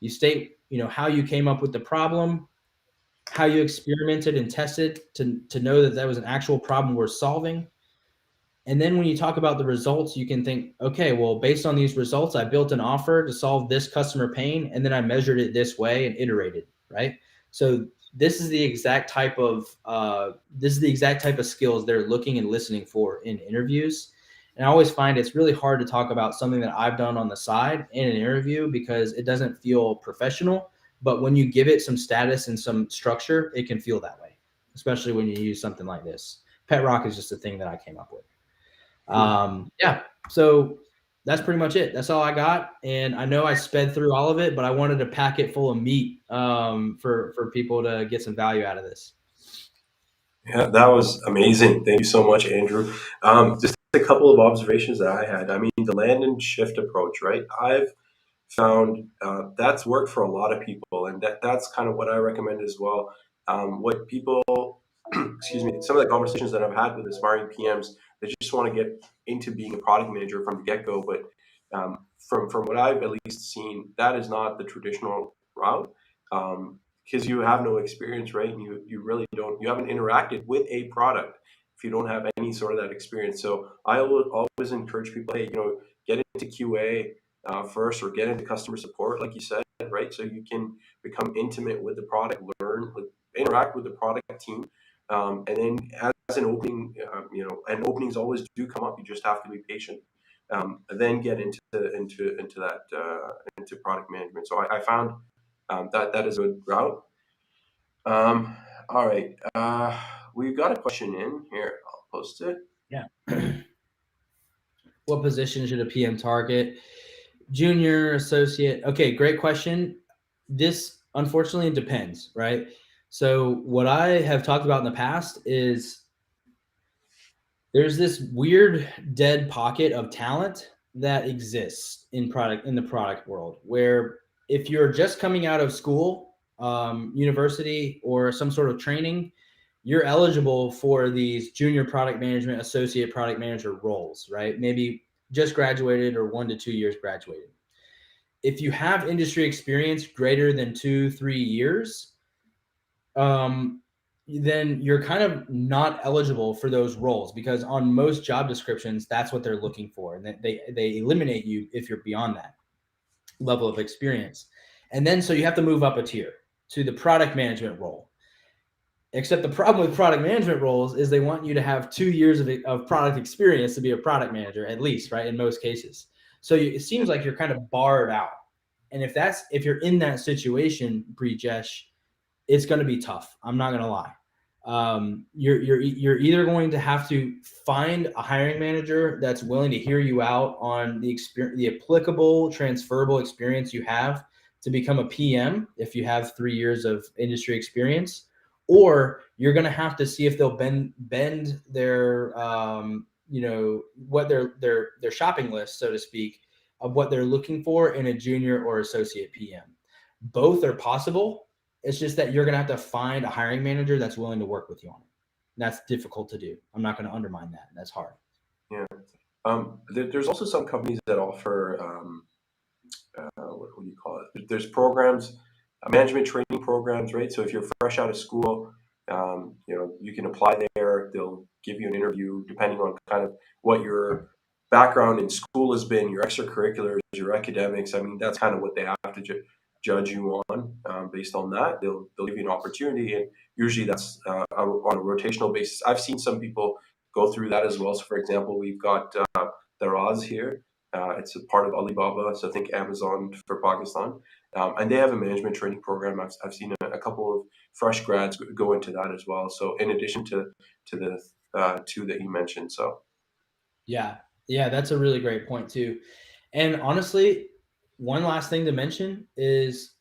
You state, how you came up with the problem, how you experimented and tested to know that was an actual problem worth solving. And then when you talk about the results, you can think, okay, well, based on these results, I built an offer to solve this customer pain, and then I measured it this way and iterated, right? So this is the exact type of skills they're looking and listening for in interviews. And I always find it's really hard to talk about something that I've done on the side in an interview because it doesn't feel professional. But when you give it some status and some structure, it can feel that way. especially when you use something like this. Pet rock is just a thing that I came up with. Yeah, so that's pretty much it. That's all I got. And I know I sped through all of it, but I wanted to pack it full of meat for people to get some value out of this. Yeah, that was amazing. Thank you so much, Andrew. Just a couple of observations that I had. I mean, the land and shift approach, right? I've found that's worked for a lot of people, and that's kind of what I recommend as well. What people, excuse me, some of the conversations that I've had with aspiring PMs, they just want to get into being a product manager from the get go. But from what I've at least seen, that is not the traditional route. Because you have no experience, right? And you really don't, you haven't interacted with a product if you don't have any sort of that experience. So I will always encourage people, hey, get into QA first, or get into customer support, like you said, right? So you can become intimate with the product, learn, interact with the product team. And then as an opening, and openings always do come up. You just have to be patient. And then get into product management. So I found that is a good route. All right. We've got a question in here. I'll post it. Yeah. What position should a PM target? Junior, associate? Okay, great question. This unfortunately depends, right? So what I have talked about in the past is there's this weird dead pocket of talent that exists in the product world, where if you're just coming out of school, university, or some sort of training, you're eligible for these junior product management, associate product manager roles, right? Maybe just graduated or 1 to 2 years graduated. If you have industry experience greater than 2-3 years, then you're kind of not eligible for those roles, because on most job descriptions, that's what they're looking for. And they eliminate you if you're beyond that level of experience. And then, so you have to move up a tier to the product management role. Except the problem with product management roles is they want you to have 2 years of product experience to be a product manager, at least, right? In most cases. So it seems like you're kind of barred out. And if you're in that situation, Brijesh, it's going to be tough. I'm not going to lie. You're either going to have to find a hiring manager that's willing to hear you out on the applicable, transferable experience you have to become a PM if you have 3 years of industry experience, or you're going to have to see if they'll bend their what their shopping list, so to speak, of what they're looking for in a junior or associate PM. Both are possible. It's just that you're going to have to find a hiring manager that's willing to work with you on it. That's difficult to do. I'm not going to undermine that. That's hard. Yeah. There's also some companies that offer, what do you call it? There's programs, management training programs, right? So if you're fresh out of school, you can apply there. They'll give you an interview depending on kind of what your background in school has been, your extracurriculars, your academics. I mean, that's kind of what they have to judge you on. Based on that, they'll give you an opportunity, and usually that's on a rotational basis. I've seen some people go through that as well. So, for example, we've got Daraz here. It's a part of Alibaba, so I think Amazon for Pakistan, and they have a management training program. I've seen a couple of fresh grads go into that as well. So, in addition to the two that you mentioned, so yeah, that's a really great point too. And honestly, one last thing to mention is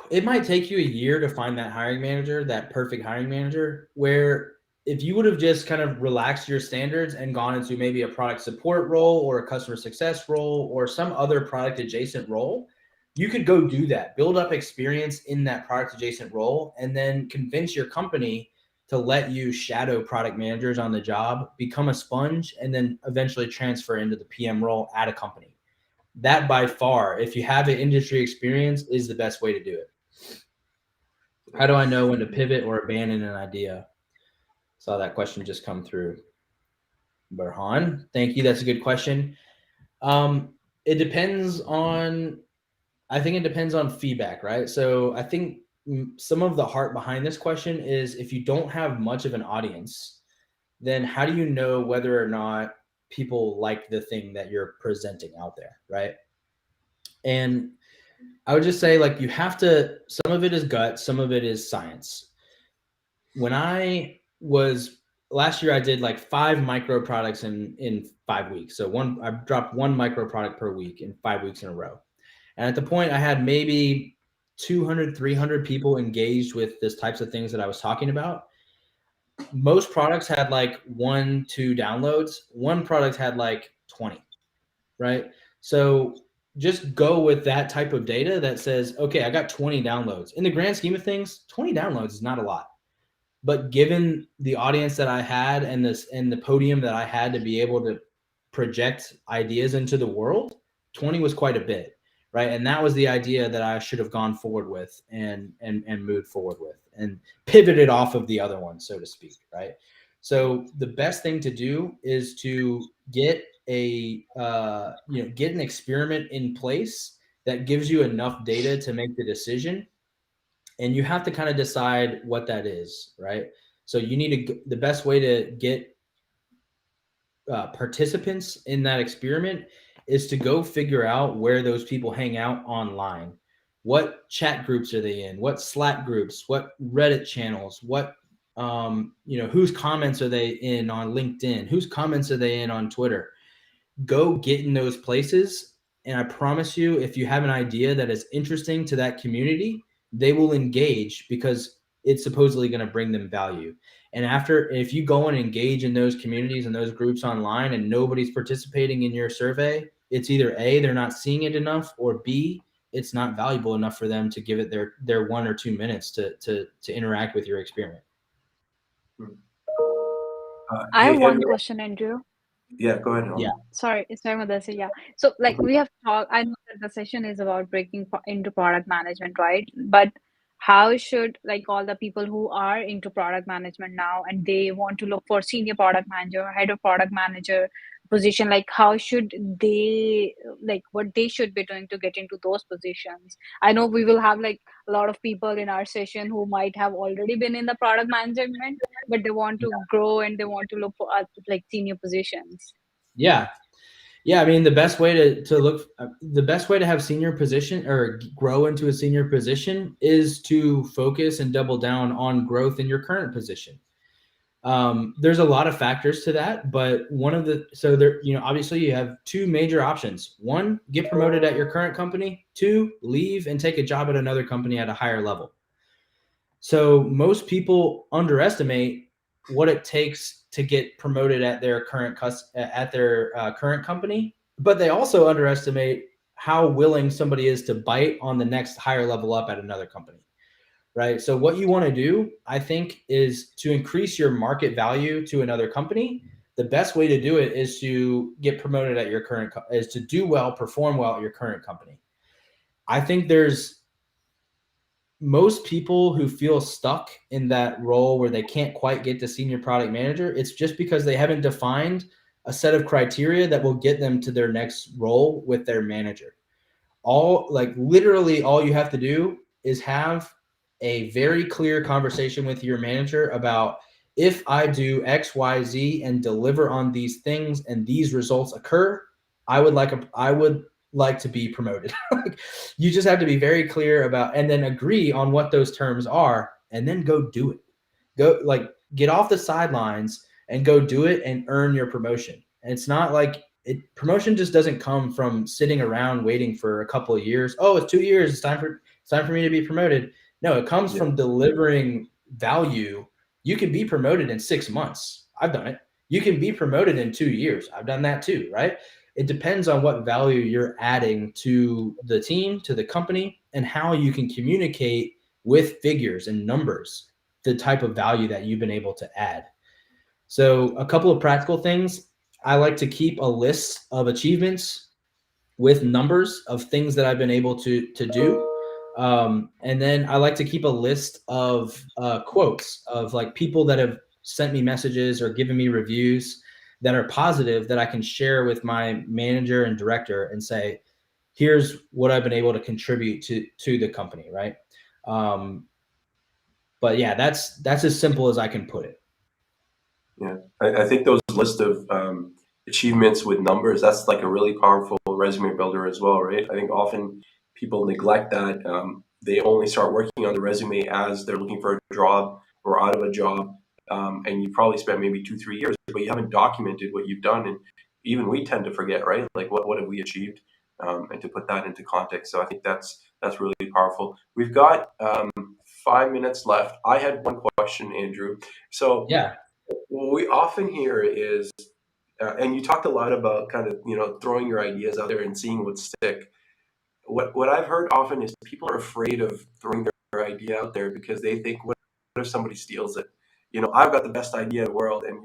it might take you a year to find that hiring manager, that perfect hiring manager, where if you would have just kind of relaxed your standards and gone into maybe a product support role or a customer success role or some other product adjacent role, you could go do that, build up experience in that product adjacent role, and then convince your company to let you shadow product managers on the job, become a sponge, and then eventually transfer into the PM role at a company. That by far, if you have an industry experience, is the best way to do it. How do I know when to pivot or abandon an idea? Saw that question just come through. Burhan, thank you. That's a good question. It depends on, I think it depends on feedback, right? So I think some of the heart behind this question is if you don't have much of an audience, then how do you know whether or not people like the thing that you're presenting out there, right? And I would just say, like, you have to, some of it is gut, some of it is science. when I was last year, I did like 5 micro products in 5 weeks. So I dropped 1 micro product per week in 5 weeks in a row. And at the point, I had maybe 200, 300 people engaged with this types of things that I was talking about. Most products had like 1, 2 downloads. One product had like 20, right? So just go with that type of data that says, okay, I got 20 downloads. In the grand scheme of things, 20 downloads is not a lot. But given the audience that I had and the podium that I had to be able to project ideas into the world, 20 was quite a bit, right? And that was the idea that I should have gone forward with and moved forward with and pivoted off of the other one, so to speak, right? So the best thing to do is to get get an experiment in place that gives you enough data to make the decision, and you have to kind of decide what that is, right? So you need the best way to get participants in that experiment is to go figure out where those people hang out online. What chat groups are they in? What Slack groups? What Reddit channels? What whose comments are they in on LinkedIn? Whose comments are they in on Twitter? Go get in those places, and I promise you, if you have an idea that is interesting to that community, they will engage because it's supposedly going to bring them value. And if you go and engage in those communities and those groups online and nobody's participating in your survey, it's either A, they're not seeing it enough, or B, it's not valuable enough for them to give it their 1 or 2 minutes to interact with your experiment. I have Hey, one question, Andrew. Yeah, go ahead. Yeah. Sorry, Madhusee. Yeah. So, like, we have talked. I know that the session is about breaking into product management, right? But how should like all the people who are into product management now and they want to look for senior product manager, head of product manager position, like how should they like what they should be doing to get into those positions? I know we will have like a lot of people in our session who might have already been in the product management, but they want to grow and they want to look for like senior positions. Yeah. Yeah, I mean, the best way to have senior position or grow into a senior position is to focus and double down on growth in your current position. There's a lot of factors to that, but obviously you have 2 major options. 1, get promoted at your current company. 2, leave and take a job at another company at a higher level. So most people underestimate what it takes to get promoted at their current company, but they also underestimate how willing somebody is to bite on the next higher level up at another company, right? So what you want to do, I think, is to increase your market value to another company. The best way to do it is to get promoted at your is to do well, perform well at your current company. I think there's most people who feel stuck in that role where they can't quite get to senior product manager, it's just because they haven't defined a set of criteria that will get them to their next role with their manager. Literally all you have to do is have a very clear conversation with your manager about, if I do X, Y, Z and deliver on these things and these results occur, I would like to be promoted. You just have to be very clear about, and then agree on what those terms are, and then go do it. Get off the sidelines and go do it and earn your promotion. And it's not like promotion just doesn't come from sitting around waiting for a couple of years. Oh, it's 2 years. It's time for me to be promoted. No, it comes from delivering value. You can be promoted in 6 months. I've done it. You can be promoted in 2 years. I've done that too, right? It depends on what value you're adding to the team, to the company, and how you can communicate with figures and numbers, the type of value that you've been able to add. So a couple of practical things. I like to keep a list of achievements with numbers of things that I've been able to do. And then I like to keep a list of quotes of like people that have sent me messages or given me reviews that are positive that I can share with my manager and director and say, here's what I've been able to contribute to the company, right? But yeah, that's as simple as I can put it. Yeah, I think those list of achievements with numbers, that's like a really powerful resume builder as well, right? I think often people neglect that. They only start working on the resume as they're looking for a job or out of a job, and you probably spent maybe 2-3 years, but you haven't documented what you've done. And even we tend to forget, right? Like what have we achieved, and to put that into context. So I think that's really powerful. We've got 5 minutes left. I had one question, Andrew. So Yeah. what we often hear is, and you talked a lot about kind of throwing your ideas out there and seeing what stick. What I've heard often is people are afraid of throwing their idea out there because they think, what if somebody steals it? I've got the best idea in the world, and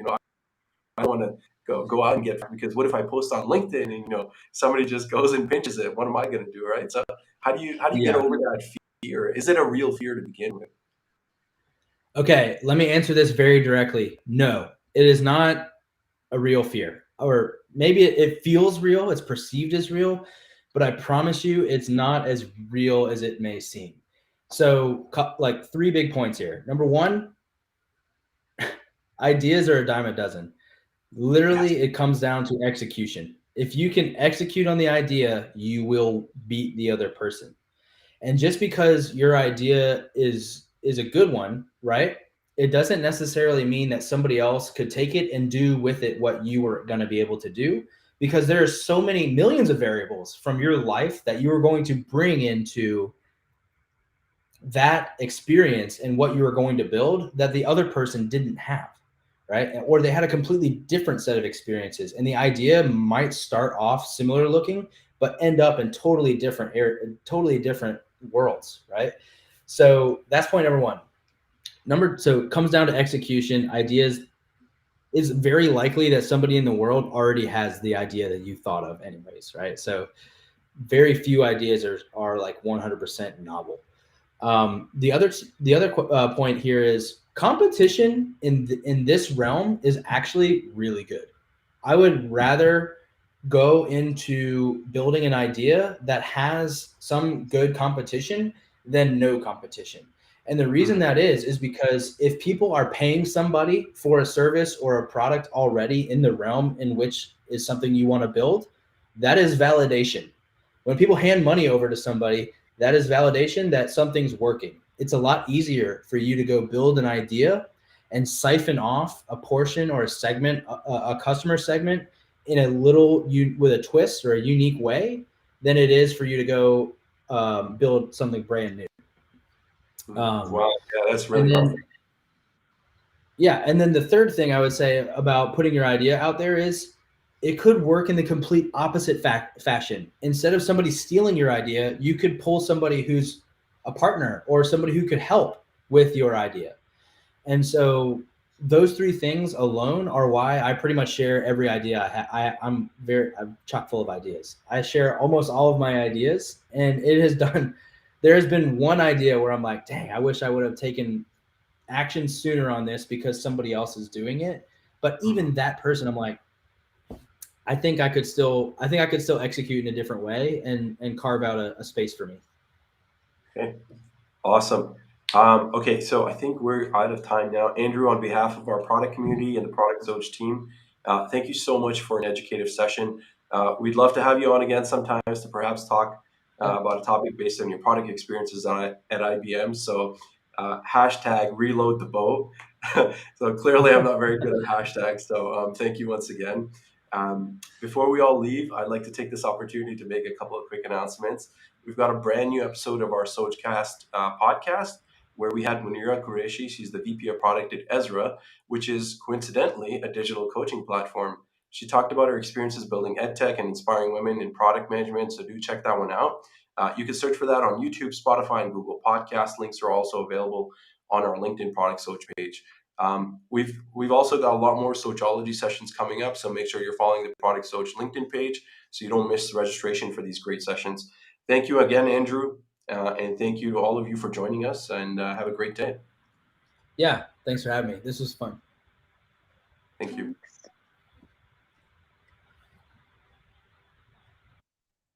I want to go out and get it, because what if I post on LinkedIn and somebody just goes and pinches it? What am I going to do, right? So how do you get over that fear? Is it a real fear to begin with? Okay, let me answer this very directly. No, it is not a real fear, or maybe it feels real, it's perceived as real, but I promise you it's not as real as it may seem. So like 3 big points here. Number 1, ideas are a dime a dozen. Literally, it comes down to execution. If you can execute on the idea, you will beat the other person. And just because your idea is a good one, right? It doesn't necessarily mean that somebody else could take it and do with it what you were going to be able to do, because there are so many millions of variables from your life that you are going to bring into that experience and what you are going to build that the other person didn't have, right? Or they had a completely different set of experiences, and the idea might start off similar looking but end up in totally different worlds, right? So that's point number 1. So it comes down to execution. Ideas is very likely that somebody in the world already has the idea that you thought of anyways, right? So very few ideas are like 100% novel. The other point here is competition in this realm is actually really good. I would rather go into building an idea that has some good competition than no competition. And the reason that is because if people are paying somebody for a service or a product already in the realm in which is something you want to build, that is validation. When people hand money over to somebody, that is validation that something's working. It's a lot easier for you to go build an idea and siphon off a portion or a segment, a customer segment in a with a twist or a unique way than it is for you to go build something brand new. Wow, yeah, that's really powerful. Yeah, and then the third thing I would say about putting your idea out there is it could work in the complete opposite fashion. Instead of somebody stealing your idea, you could pull somebody who's a partner or somebody who could help with your idea. And so those 3 things alone are why I pretty much share every idea I have. I'm chock full of ideas. I share almost all of my ideas, and there has been one idea where I'm like, dang, I wish I would have taken action sooner on this because somebody else is doing it. But even that person, I'm like, I think I could still execute in a different way and carve out a space for me. Okay, awesome. Okay, so I think we're out of time now. Andrew, on behalf of our product community and the Product Soch team, thank you so much for an educative session. We'd love to have you on again sometimes to perhaps talk about a topic based on your product experiences at IBM. So hashtag reload the boat. So clearly I'm not very good at hashtags. So thank you once again. Before we all leave, I'd like to take this opportunity to make a couple of quick announcements. We've got a brand new episode of our Sochcast podcast where we had Munira Qureshi. She's the VP of Product at Ezra, which is coincidentally a digital coaching platform. She talked about her experiences building EdTech and inspiring women in product management, so do check that one out. You can search for that on YouTube, Spotify, and Google Podcast. Links are also available on our LinkedIn Product Soch page. We've also got a lot more Sochology sessions coming up, so make sure you're following the Product Soch LinkedIn page so you don't miss registration for these great sessions. Thank you again, Andrew, and thank you to all of you for joining us, and have a great day. Yeah, thanks for having me. This was fun.